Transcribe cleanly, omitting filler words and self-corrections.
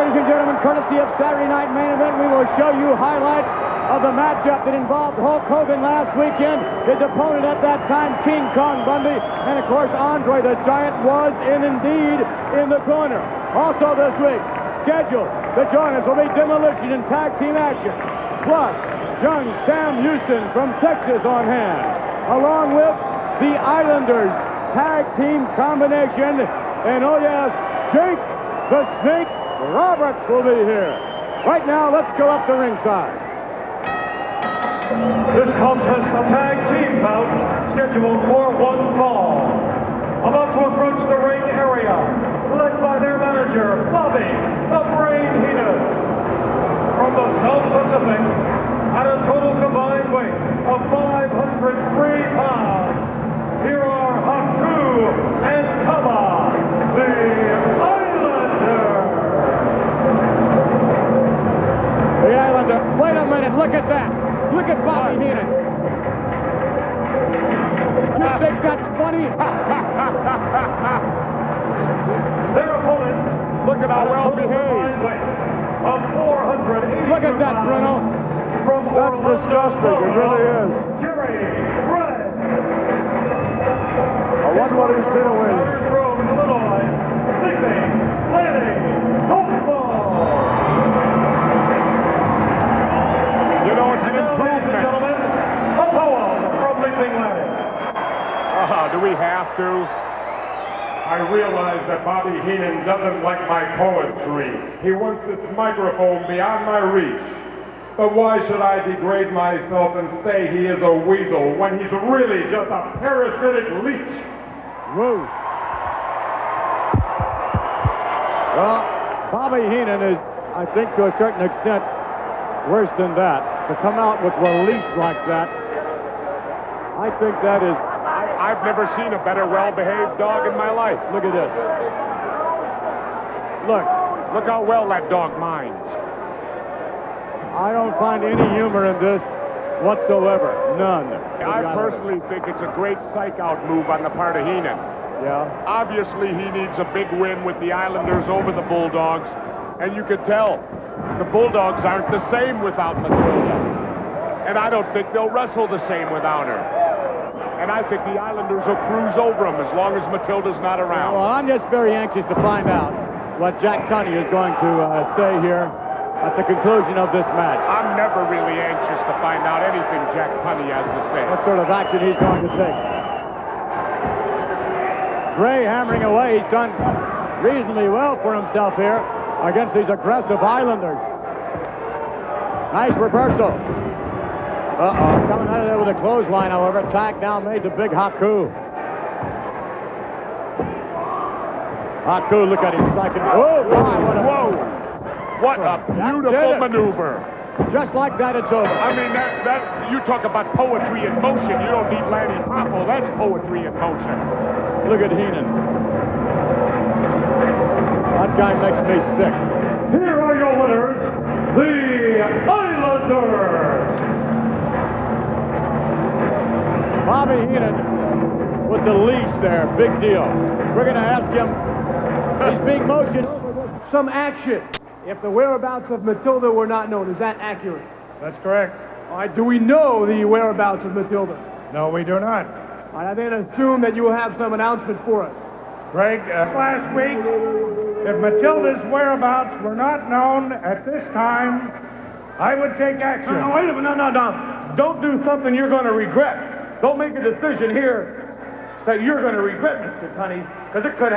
ladies and gentlemen, courtesy of Saturday Night Main Event, we will show you highlights of the matchup that involved Hulk Hogan last weekend, his opponent at that time, King Kong Bundy, and of course, Andre the Giant was indeed in the corner. Also this week, scheduled to join us will be Demolition in tag team action, plus young Sam Houston from Texas on hand, along with the Islanders tag team combination, and oh yes, Jake the Snake Roberts will be here. Right now, let's go up to ringside. This contest, a tag team bout, scheduled for one fall. About to approach the ring area, led by their manager, Bobby the Brain Heenan. From the South Pacific, at a total combined weight of 503 pounds, here are Haku and Tama, the The Islander, wait a minute, look at that. Look at Bobby Heenan. You think that's funny? Their opponent, Look at how well behaved. of 480 Look at that, Bruno. From That's disgusting, it really is. Jerry Red. I wonder what he's seen away. From Illinois, nickname Lanny Poffo. You know, it's an improvement. Gentlemen, a poem from Leaping Lanny. Do we have to? I realize that Bobby Heenan doesn't like my poetry. He wants this microphone beyond my reach. But why should I degrade myself and say he is a weasel when he's really just a parasitic leech? Woo. Well, Bobby Heenan is, I think to a certain extent, worse than that. To come out with release like that, I think that is... I've never seen a better well-behaved dog in my life. Look at this. Look how well that dog minds. I don't find any humor in this whatsoever. None. I personally think it's a great psych-out move on the part of Heenan. Yeah. Obviously, he needs a big win with the Islanders over the Bulldogs, and you can tell the Bulldogs aren't the same without Matilda. And I don't think they'll wrestle the same without her. And I think the Islanders will cruise over them as long as Matilda's not around. Well, I'm just very anxious to find out what Jack Tunney is going to say here at the conclusion of this match. I'm never really anxious to find out anything Jack Tunney has to say. What sort of action he's going to take. Gray hammering away. He's done reasonably well for himself here against these aggressive Islanders. Nice reversal. Coming out of there with a clothesline, however. Tag down made to big Haku. Haku, look at him psyching. Oh, my, What a beautiful maneuver. Just like that, it's over. I mean, that you talk about poetry in motion. You don't need Lanny Poffo. That's poetry in motion. Look at Heenan. That guy makes me sick. Here are your winners, the Islanders. Bobby Heenan with the leash there. Big deal. We're going to ask him. He's being motioned. Some action. If the whereabouts of Matilda were not known, is that accurate? That's correct. All right, do we know the whereabouts of Matilda? No, we do not. All right, I then assume that you will have some announcement for us. Greg, last week, if Matilda's whereabouts were not known at this time, I would take action. No, wait a minute, no. Don't do something you're going to regret. Don't make a decision here that you're going to regret, Mr. Tunney, because it could happen.